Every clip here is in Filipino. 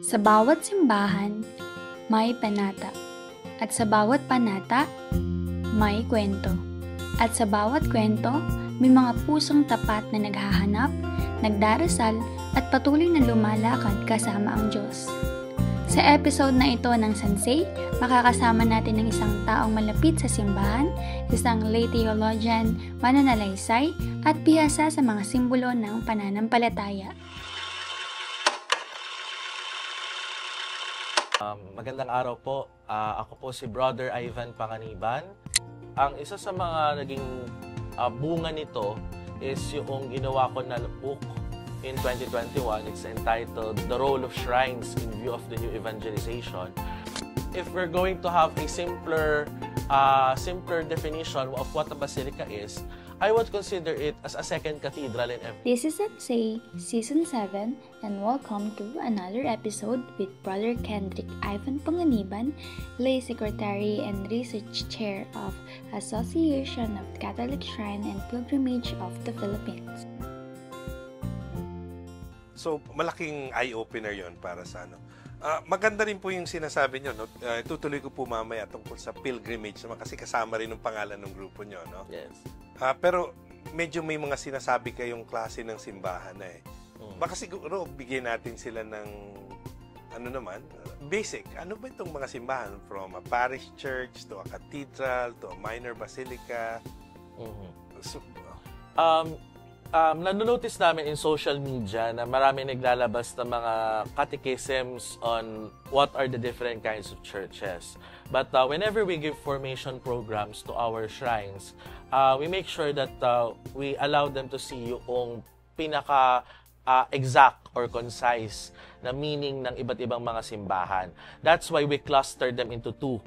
Sa bawat simbahan, may panata. At sa bawat panata, may kwento. At sa bawat kwento, may mga pusong tapat na naghahanap, nagdarasal, at patuloy na lumalakad kasama ang Diyos. Sa episode na ito ng Sansay, makakasama natin ng isang taong malapit sa simbahan, isang lay theologian, mananalaysay, at bihasa sa mga simbolo ng pananampalataya. Magandang araw po. Ako po si Brother Ivan Panganiban. Ang isa sa mga naging bunga nito is yung ginawa ko na book in 2021. It's entitled The Role of Shrines in View of the New Evangelization. If we're going to have a simpler definition of what a basilica is, I would consider it as a second cathedral in every. This is Sansay, Season 7, and welcome to another episode with Brother Kendrick Ivan Panganiban, Lay Secretary and Research Chair of Association of Catholic Shrine and Pilgrimage of the Philippines. So, malaking eye-opener yon para sa ano. Maganda rin po yung sinasabi nyo. No? Tutuloy ko po mamaya tungkol sa pilgrimage naman kasi kasama rin ng pangalan ng grupo nyo. No? Yes. Pero medyo may mga sinasabi kayong klase ng simbahan na eh. Baka siguro bigyan natin sila ng basic. Ano ba itong mga simbahan? From a parish church to a cathedral to a minor basilica. So, nanonotice namin in social media na marami naglalabas ng mga catechisms on what are the different kinds of churches. But whenever we give formation programs to our shrines, we make sure that we allow them to see yung pinaka-exact or concise na meaning ng iba't ibang mga simbahan. That's why we cluster them into two.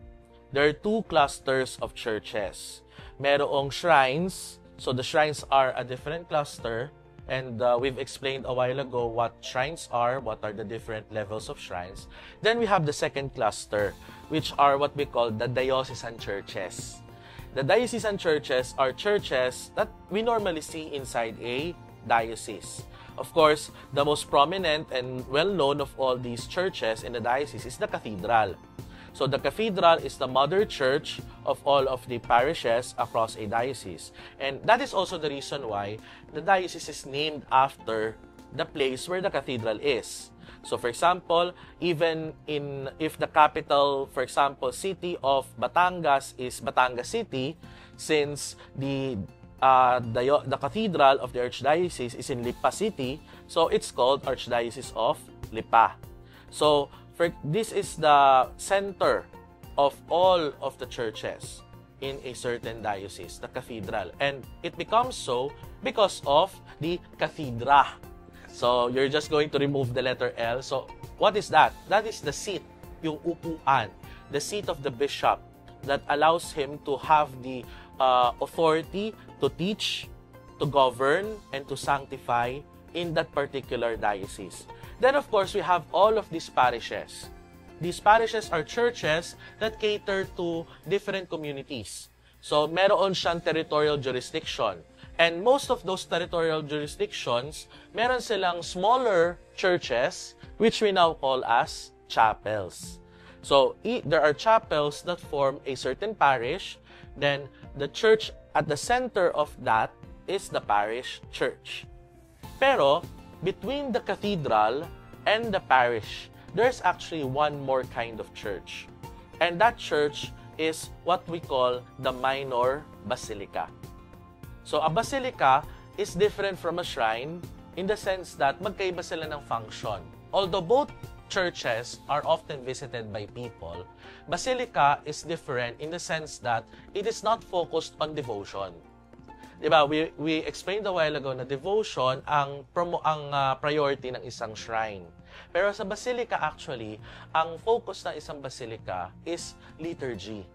There are two clusters of churches. Merong shrines. So the shrines are a different cluster, and we've explained a while ago what shrines are, what are the different levels of shrines. Then we have the second cluster, which are what we call the diocesan churches. The diocesan churches are churches that we normally see inside a diocese. Of course, the most prominent and well-known of all these churches in the diocese is the cathedral. So the cathedral is the mother church of all of the parishes across a diocese. And that is also the reason why the diocese is named after the place where the cathedral is. So for example, even if the capital, for example, city of Batangas is Batangas City, since the cathedral of the archdiocese is in Lipa City, so it's called Archdiocese of Lipa. So this is the center of all of the churches in a certain diocese, the cathedral. And it becomes so because of the cathedra. So you're just going to remove the letter L. So what is that? That is the seat, yung upuan, the seat of the bishop that allows him to have the authority to teach, to govern, and to sanctify in that particular diocese. Then, of course, we have all of these parishes. These parishes are churches that cater to different communities. So, meron siyang territorial jurisdiction. And most of those territorial jurisdictions, meron silang smaller churches, which we now call as chapels. So, there are chapels that form a certain parish. Then, the church at the center of that is the parish church. Pero, between the cathedral and the parish, there's actually one more kind of church. And that church is what we call the minor basilica. So a basilica is different from a shrine in the sense that magkaiba sila ng function. Although both churches are often visited by people, basilica is different in the sense that it is not focused on devotion. Diba, we explained a while ago na devotion ang priority ng isang shrine. Pero sa basilica actually, ang focus ng isang basilica is liturgy.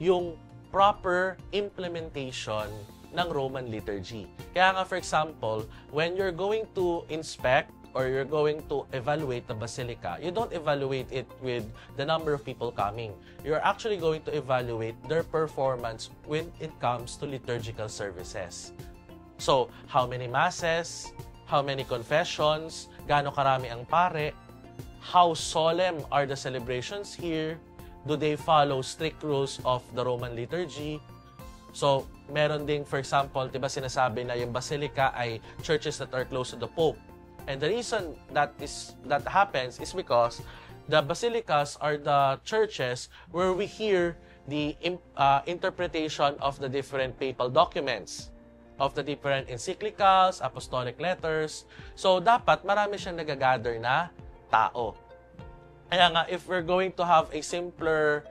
Yung proper implementation ng Roman liturgy. Kaya nga for example, when you're going to inspect or you're going to evaluate the basilica, you don't evaluate it with the number of people coming. You're actually going to evaluate their performance when it comes to liturgical services. So, how many masses, how many confessions, gaano karami ang pare, how solemn are the celebrations here? Do they follow strict rules of the Roman liturgy? So, meron ding, for example, diba sinasabi na yung basilica ay churches that are close to the Pope. And the reason that happens is because the basilicas are the churches where we hear the interpretation of the different papal documents, of the different encyclicals, apostolic letters. So, dapat marami siyang nagagather na tao. Kaya nga, if we're going to have a simpler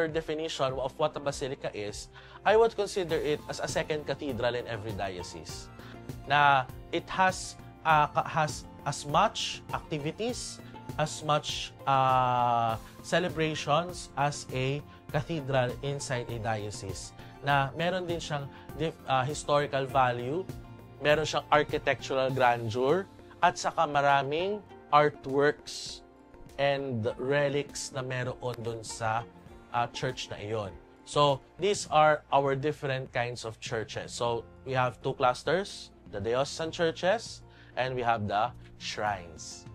definition of what a basilica is, I would consider it as a second cathedral in every diocese. Na it has as much activities, as much celebrations as a cathedral inside a diocese. Na meron din siyang historical value, meron siyang architectural grandeur, at saka maraming artworks and relics na meron dun sa church na iyon. So, these are our different kinds of churches. So, we have two clusters, the diocesan churches, and we have the shrines.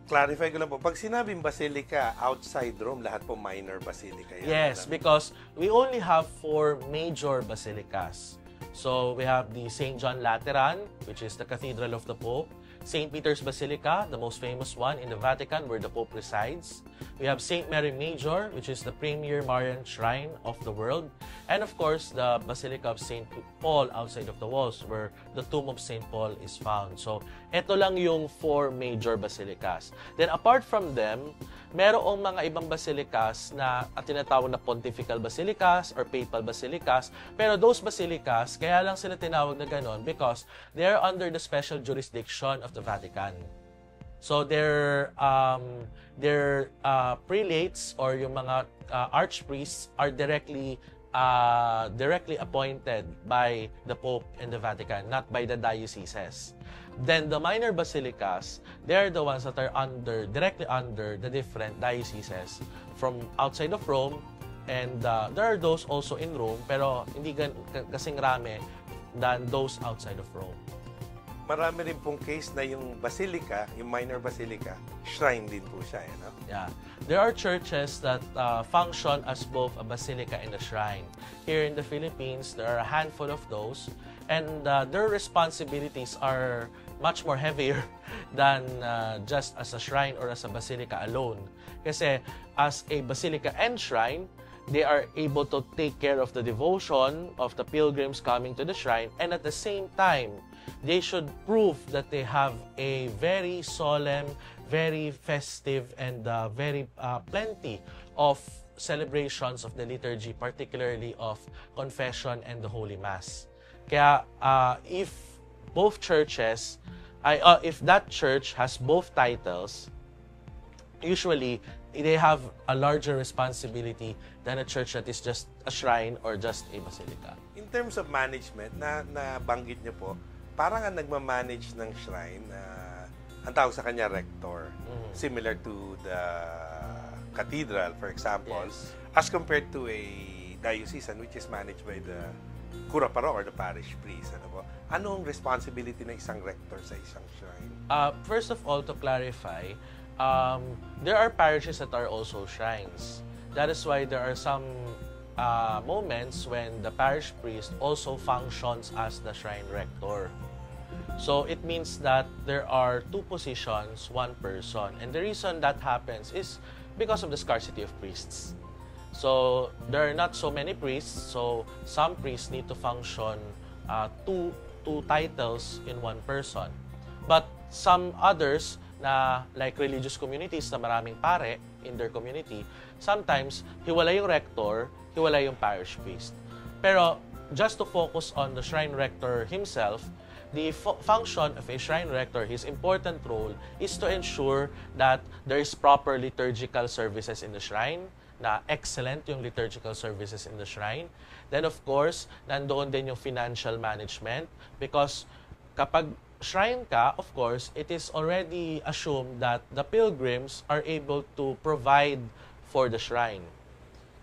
Clarify ko lang po, pag sinabing basilica outside Rome, lahat po minor basilica yan? Yes, because we only have 4 major basilicas. So, we have the St. John Lateran, which is the Cathedral of the Pope. St. Peter's Basilica, the most famous one in the Vatican where the Pope resides. We have St. Mary Major, which is the premier Marian shrine of the world. And of course, the Basilica of St. Paul outside of the walls where the tomb of St. Paul is found. So, ito lang yung 4 major basilicas. Then apart from them, merong mga ibang basilicas na tinatawag na pontifical basilicas or papal basilicas. Pero those basilicas, kaya lang sila tinawag na ganon because they are under the special jurisdiction of the Vatican. So their prelates or yung mga archpriests are directly appointed by the Pope and the Vatican, not by the dioceses. Then the minor basilicas, they're the ones that are directly under the different dioceses from outside of Rome, and there are those also in Rome, pero hindi kasing rami than those outside of Rome. Marami rin pong case na yung basilica, yung minor basilica, shrine din po siya, no? Yeah. There are churches that function as both a basilica and a shrine. Here in the Philippines, there are a handful of those, and their responsibilities are much more heavier than just as a shrine or as a basilica alone. Kasi as a basilica and shrine, they are able to take care of the devotion of the pilgrims coming to the shrine, and at the same time, they should prove that they have a very solemn, very festive, and very plenty of celebrations of the liturgy, particularly of confession and the Holy Mass. Kaya if both churches, if that church has both titles, usually they have a larger responsibility than a church that is just a shrine or just a basilica. In terms of management, na banggit niyo po, parang ang nagmamanage ng shrine, ang tawag sa kanya rector, similar to the cathedral, for example, yes, as compared to a diocesan which is managed by the curaparo or the parish priest. Ano po? Ano ang responsibility ng isang rector sa isang shrine? First of all, to clarify, there are parishes that are also shrines. That is why there are some moments when the parish priest also functions as the shrine rector. So it means that there are 2 positions, 1 person. And the reason that happens is because of the scarcity of priests. So there are not so many priests, so some priests need to function two titles in 1 person. But some others, na like religious communities na maraming pare in their community, sometimes hiwalay yung rector, hiwalay yung parish priest. Pero just to focus on the shrine rector himself, the function of a shrine rector, his important role is to ensure that there is proper liturgical services in the shrine, na excellent yung liturgical services in the shrine. Then of course, nandoon din yung financial management, because kapag shrine ka, of course, it is already assumed that the pilgrims are able to provide for the shrine.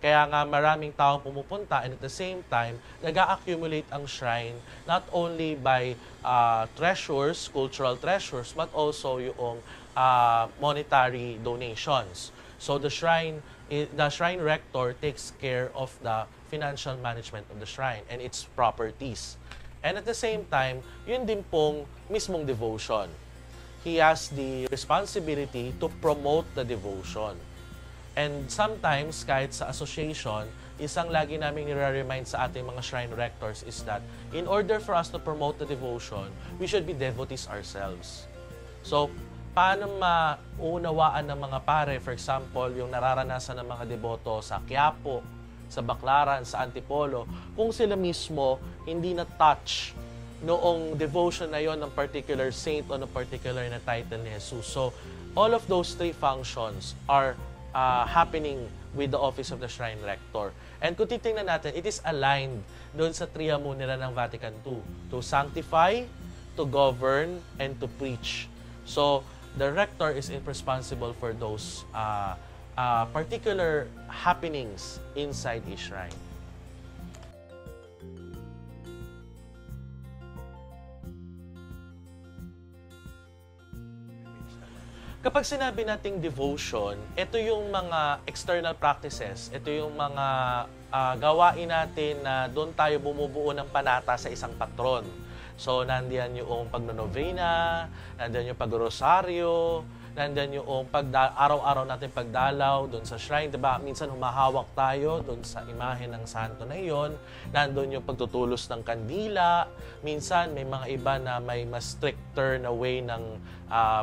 Kaya nga maraming taong pumupunta and at the same time, nag-accumulate ang shrine not only by treasures, cultural treasures, but also yung monetary donations. So the shrine rector takes care of the financial management of the shrine and its properties. And at the same time, yun din pong mismong devotion. He has the responsibility to promote the devotion. And sometimes, kahit sa association, isang lagi namin nire-remind sa ating mga shrine rectors is that in order for us to promote the devotion, we should be devotees ourselves. So, paano maunawaan ng mga pare, for example, yung nararanasan ng mga deboto sa Quiapo, sa Baclaran, sa Antipolo, kung sila mismo hindi na-touch noong devotion na yon ng particular saint o ng particular na title ni Jesus. So, all of those three functions are happening with the office of the Shrine Rector. And kung titingnan natin, it is aligned doon sa triamo nila ng Vatican II to sanctify, to govern, and to preach. So, the rector is responsible for those particular happenings inside a shrine. Kapag sinabi nating devotion, ito yung mga external practices, ito yung mga gawain natin na doon tayo bumubuo ng panata sa isang patron. So, nandiyan yung pagnonovena, nandiyan yung pagrosaryo, nandiyan yung araw-araw natin pagdalaw doon sa shrine, diba? Minsan humahawak tayo doon sa imahe ng santo na iyon. Nandoon yung pagtutulos ng kandila. Minsan may mga iba na may mas stricter na way ng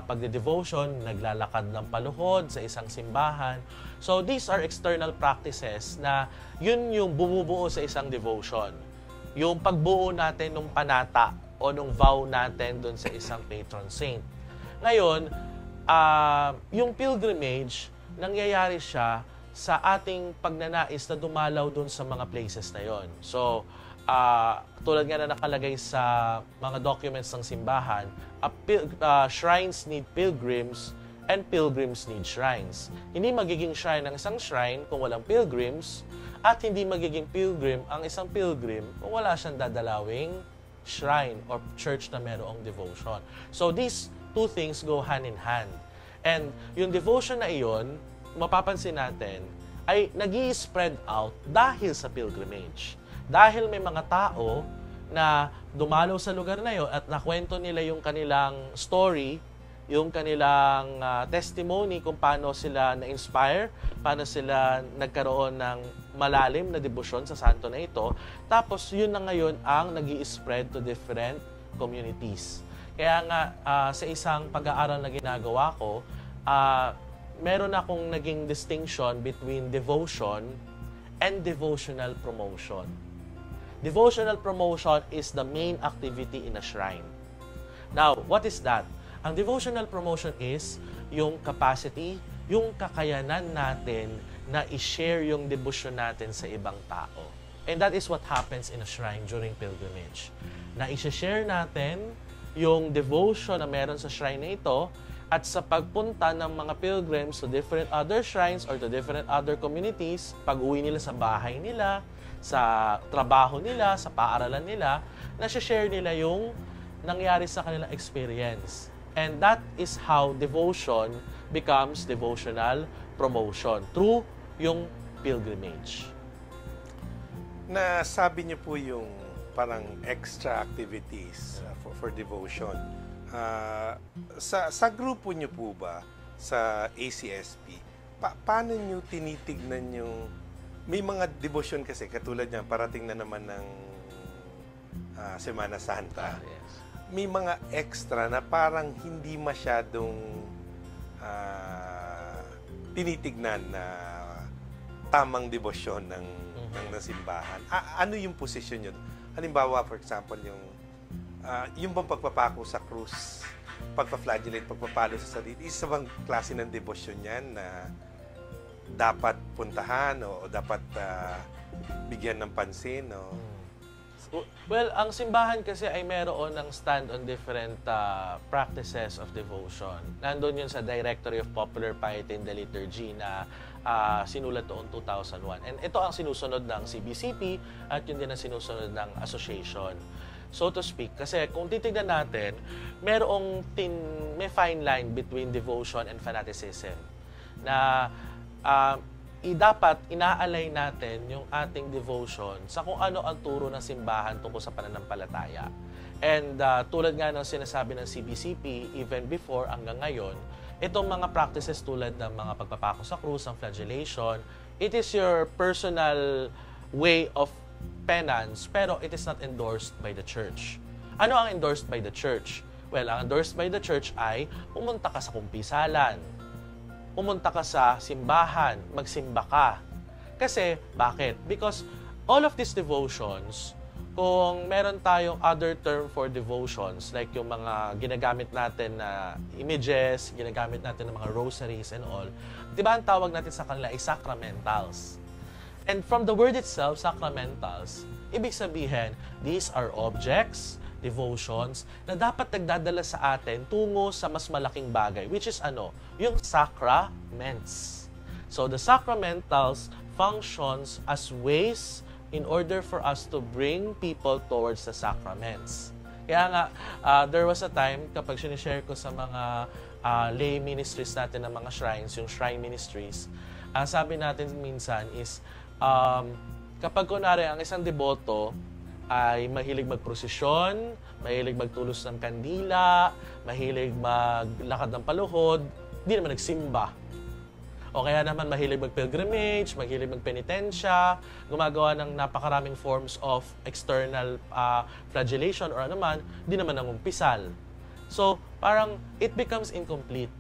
pagde-devotion, naglalakad ng paluhod sa isang simbahan. So these are external practices na yun yung bumubuo sa isang devotion. Yung pagbuo natin ng panata o ng vow natin doon sa isang patron saint. Ngayon, yung pilgrimage, nangyayari siya sa ating pagnanais na dumalaw dun sa mga places na yon. So, tulad nga na nakalagay sa mga documents ng simbahan, shrines need pilgrims and pilgrims need shrines. Hindi magiging shrine ang isang shrine kung walang pilgrims at hindi magiging pilgrim ang isang pilgrim kung wala siyang dadalawing shrine or church na mayroong devotion. So, these two things go hand in hand. And yung devotion na iyon, mapapansin natin, ay nag-i-spread out dahil sa pilgrimage. Dahil may mga tao na dumalaw sa lugar na iyon at nakwento nila yung kanilang story, yung kanilang testimony kung paano sila na-inspire, paano sila nagkaroon ng malalim na debosyon sa santo na ito. Tapos yun na ngayon ang nag-i-spread to different communities. Kaya nga, sa isang pag-aaral na ginagawa ko, meron akong naging distinction between devotion and devotional promotion. Devotional promotion is the main activity in a shrine. Now, what is that? Ang devotional promotion is yung capacity, yung kakayanan natin na i-share yung devotion natin sa ibang tao. And that is what happens in a shrine during pilgrimage. Na i-share natin yung devotion na meron sa shrine na ito at sa pagpunta ng mga pilgrims to different other shrines or to different other communities, pag-uwi nila sa bahay nila, sa trabaho nila, sa paaralan nila, na-share nila yung nangyari sa kanilang experience. And that is how devotion becomes devotional promotion through yung pilgrimage. Nasabi niyo po yung parang extra activities for devotion. Sa grupo niyo po ba, sa ACSP, paano niyo tinitignan yung may mga devotion kasi katulad niyan, parating na naman ng Semana Santa. Yes. May mga extra na parang hindi masyadong tinitignan na tamang debosyon ng simbahan. Ano yung posisyon nyo? Halimbawa, for example, yung bang pagpapako sa krus, pagpa-flagellate, pagpapalo sa sarili, isa bang klase ng debosyon yan na dapat puntahan o dapat bigyan ng pansin? Well, ang simbahan kasi ay meron ng stand on different practices of devotion. Nandun yun sa Directory of Popular Piety and the Liturgy na sinulat noong 2001. And ito ang sinusunod ng CBCP at yun din ang sinusunod ng association, so to speak. Kasi kung titignan natin, may fine line between devotion and fanaticism na dapat inaalay natin yung ating devotion sa kung ano ang turo ng simbahan tungkol sa pananampalataya. And tulad nga ng sinasabi ng CBCP, even before hanggang ngayon, itong mga practices tulad ng mga pagpapako sa krus, ang flagellation, it is your personal way of penance, pero it is not endorsed by the church. Ano ang endorsed by the church? Well, ang endorsed by the church ay pumunta ka sa kumpisalan, pumunta ka sa simbahan, magsimba ka. Kasi, bakit? Because all of these devotions, kung meron tayong other term for devotions, like yung mga ginagamit natin na images, ginagamit natin ng mga rosaries and all, di ba ang tawag natin sa kanila ay sacramentals. And from the word itself, sacramentals, ibig sabihin, these are objects, devotions na dapat nagdadala sa atin tungo sa mas malaking bagay, which is ano? Yung sacraments. So the sacramentals functions as ways in order for us to bring people towards the sacraments. Kaya nga, there was a time kapag sinishare ko sa mga lay ministries natin ng mga shrines, yung shrine ministries, sabi natin minsan is, kapag kunwari ang isang deboto ay mahilig magprosesyon, mahilig magtulos ng kandila, mahilig maglakad ng paluhod, di naman nagsimba. O kaya naman mahilig mag-pilgrimage, mahilig magpenitensya, gumagawa ng napakaraming forms of external flagellation or anuman, di naman nangumpisal. So, parang it becomes incomplete.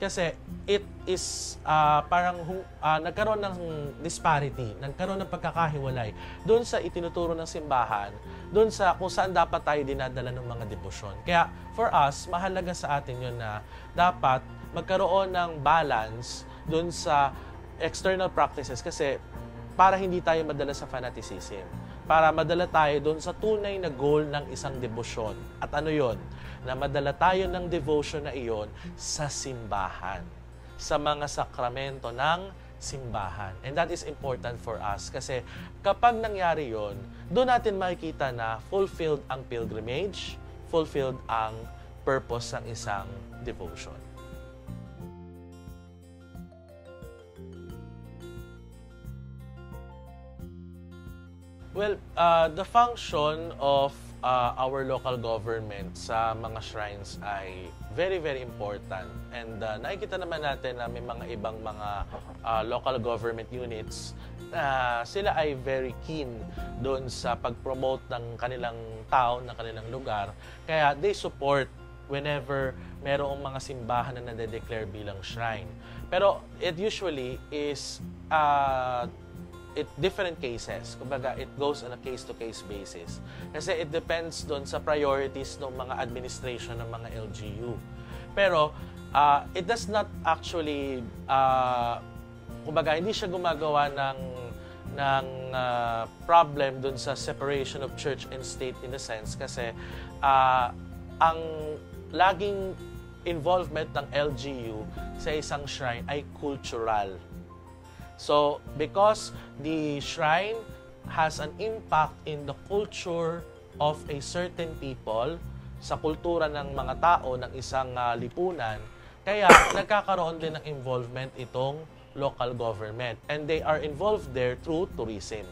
Kasi it is parang nagkaroon ng disparity, nagkaroon ng pagkakahiwalay doon sa itinuturo ng simbahan, doon sa kung saan dapat tayo dinadala ng mga debosyon. Kaya for us, mahalaga sa atin yun na dapat magkaroon ng balance doon sa external practices kasi para hindi tayo madala sa fanaticism, para madala tayo doon sa tunay na goal ng isang debosyon. At ano yon? Na madala tayo ng devotion na iyon sa simbahan, sa mga sakramento ng simbahan. And that is important for us kasi kapag nangyari yon, doon natin makikita na fulfilled ang pilgrimage, fulfilled ang purpose ng isang devotion. Well, the function of our local government sa mga shrines ay very, very important. And nakikita naman natin na may mga ibang mga local government units na sila ay very keen doon sa pag-promote ng kanilang town, ng kanilang lugar. Kaya they support whenever merong mga simbahan na nade-declare bilang shrine. Pero it usually is different cases. Kumbaga, it goes on a case-to-case basis. Kasi it depends doon sa priorities ng mga administration ng mga LGU. Pero, it does not actually, kumbaga, hindi siya gumagawa ng problem doon sa separation of church and state in a sense. Kasi, ang laging involvement ng LGU sa isang shrine ay cultural. So, because the shrine has an impact in the culture of a certain people, sa kultura ng mga tao ng isang lipunan, kaya nagkakaroon din ng involvement itong local government. And they are involved there through tourism.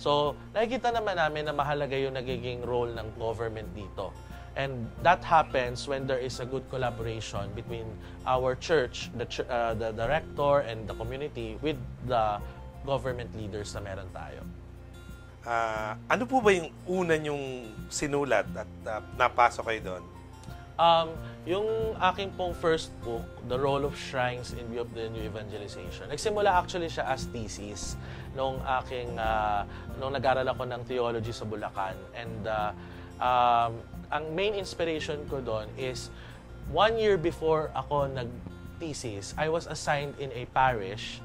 So, nakikita naman namin na mahalaga yung nagiging role ng government dito. And that happens when there is a good collaboration between our church, the rector, and the community with the government leaders na meron tayo. Ano po ba yung una nyong sinulat at napasok kayo doon? Yung aking pong first book, The Role of Shrines in View of the New Evangelization, nagsimula actually siya as thesis nung nag-aral ako ng theology sa Bulacan. And ang main inspiration ko doon is 1 year before ako nag-thesis, I was assigned in a parish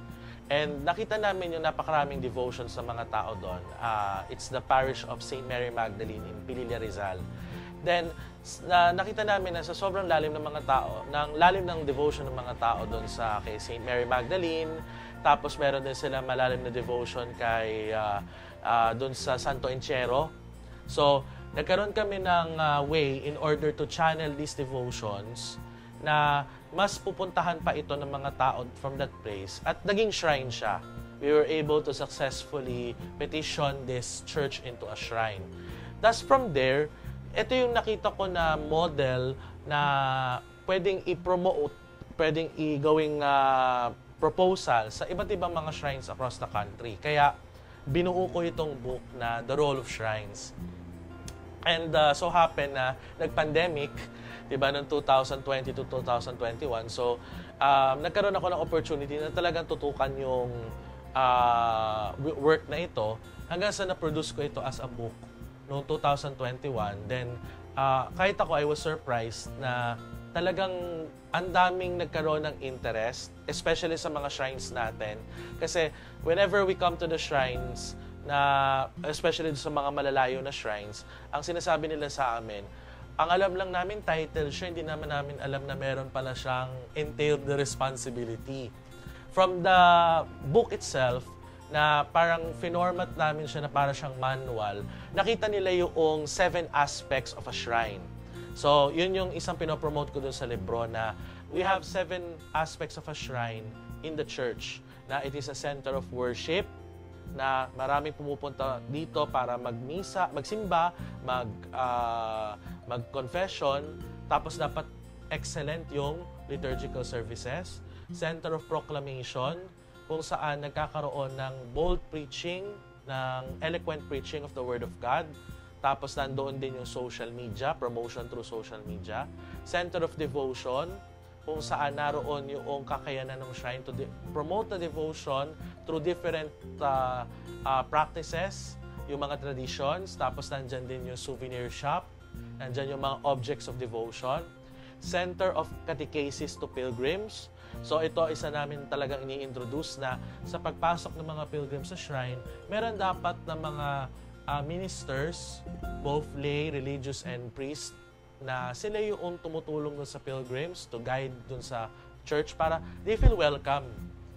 And nakita namin yung napakaraming devotion sa mga tao doon. It's the parish of St. Mary Magdalene in Pililla, Rizal. Then, nakita namin na sa sobrang lalim ng mga tao, lalim ng devotion ng mga tao doon sa kay St. Mary Magdalene. Tapos meron din sila malalim na devotion kay doon sa Santo Enchero. So, nagkaroon kami ng way in order to channel these devotions na mas pupuntahan pa ito ng mga tao from that place at naging shrine siya. We were able to successfully petition this church into a shrine. Thus from there, ito yung nakita ko na model na pwedeng i-promote, pwedeng i-gawing proposal sa iba't ibang mga shrines across the country. Kaya binuo ko itong book na The Role of Shrines. And so happen na nag-pandemic, diba, noong 2020 to 2021. So, nagkaroon ako ng opportunity na talagang tutukan yung work na ito hanggang sa na-produce ko ito as a book noong 2021. Then, kahit ako, I was surprised na talagang ang daming nagkaroon ng interest, especially sa mga shrines natin. Kasi whenever we come to the shrines, especially sa mga malalayo na shrines, ang sinasabi nila sa amin, ang alam lang namin title siya, hindi naman namin alam na meron pala siyang entailed the responsibility. From the book itself, na parang finormat namin siya na para siyang manual, nakita nila yung 7 aspects of a shrine. So, yun yung isang pinopromote ko dun sa libro na we have 7 aspects of a shrine in the church. Na it is a center of worship, na maraming pumupunta dito para magmisa, magsimba, mag-confession, tapos dapat excellent yung liturgical services. Center of proclamation, kung saan nagkakaroon ng bold preaching, ng eloquent preaching of the Word of God. Tapos nandoon din yung social media, promotion through social media. Center of devotion, kung saan naroon yung kakayanan ng shrine to promote the devotion through different practices, yung mga traditions. Tapos nandyan din yung souvenir shop, nandyan yung mga objects of devotion. Center of catechesis to pilgrims. So ito, isa namin talagang ini-introduce na sa pagpasok ng mga pilgrims sa shrine, meron dapat na mga ministers, both lay, religious, and priest, na sila yung tumutulong dun sa pilgrims to guide dun sa church para they feel welcome.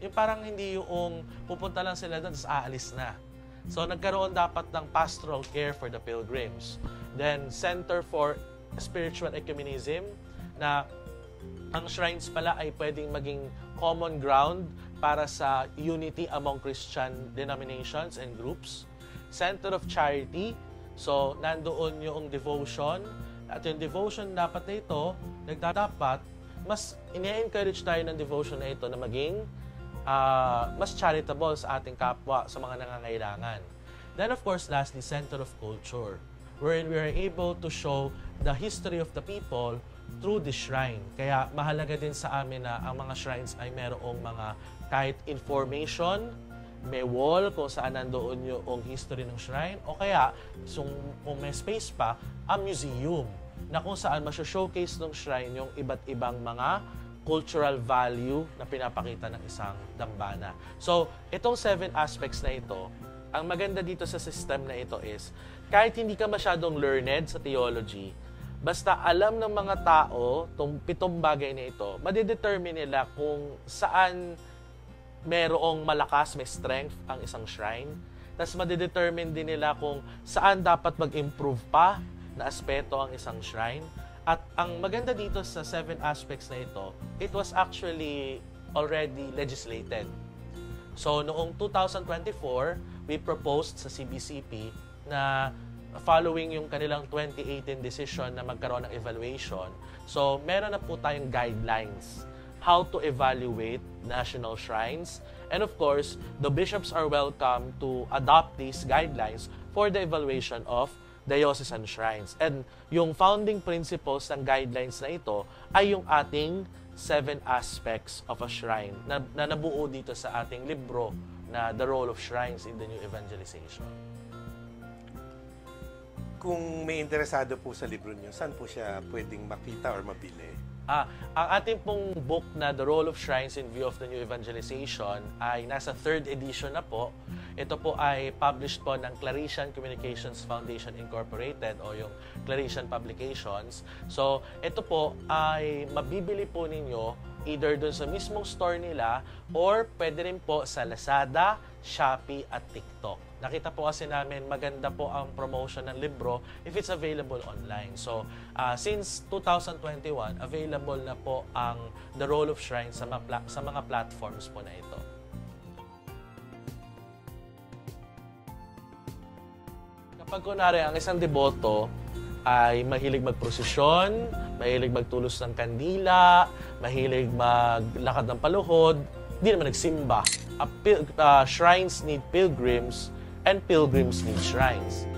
Yung parang hindi yung pupunta lang sila dun, aalis na. So nagkaroon dapat ng pastoral care for the pilgrims. Then, Center for Spiritual Ecumenism, na ang shrines pala ay pwedeng maging common ground para sa unity among Christian denominations and groups. Center of Charity, so nandoon yung devotion, at yung devotion dapat na ito, nagtatapat, mas ini-encourage tayo ng devotion na ito na maging mas charitable sa ating kapwa, sa mga nangangailangan. Then of course, lastly, Center of Culture, wherein we are able to show the history of the people through the shrine. Kaya mahalaga din sa amin na ang mga shrines ay merong mga kahit information, may wall kung saan nandoon yung history ng shrine, o kaya kung may space pa, a museum na kung saan masyo-showcase ng shrine yung iba't ibang mga cultural value na pinapakita ng isang dambana. So, itong 7 aspects na ito, ang maganda dito sa system na ito is, kahit hindi ka masyadong learned sa theology, basta alam ng mga tao itong 7 bagay na ito, madidetermine nila kung saan merong malakas, may strength ang isang shrine. Tapos madidetermine din nila kung saan dapat mag-improve pa na aspeto ang isang shrine. At ang maganda dito sa 7 aspects na ito, it was actually already legislated. So noong 2024, we proposed sa CBCP na following yung kanilang 2018 decision na magkaroon ng evaluation. So, meron na po tayong guidelines how to evaluate national shrines. And of course, the bishops are welcome to adopt these guidelines for the evaluation of diocesan shrines. And yung founding principles ng guidelines na ito ay yung ating 7 aspects of a shrine na nabuo dito sa ating libro na The Role of Shrines in the New Evangelization. Kung may interesado po sa libro niyo, saan po siya pwedeng makita or mabili? Ang ating pong book na The Role of Shrines in View of the New Evangelization ay nasa 3rd edition na po. Ito po ay published po ng Claretian Communications Foundation Incorporated o yung Claretian Publications. So, ito po ay mabibili po ninyo either dun sa mismong store nila or pwede rin po sa Lazada, Shopee at TikTok. Nakita po kasi namin maganda po ang promotion ng libro if it's available online. So, since 2021, available na po ang The Role of Shrine sa mga platforms po na ito. Kapag kunwari ang isang deboto ay mahilig magprosesyon, mahilig magtulos ng kandila, mahilig maglakad ng paluhod, hindi naman nagsimba. Shrines need pilgrims and pilgrims need shrines.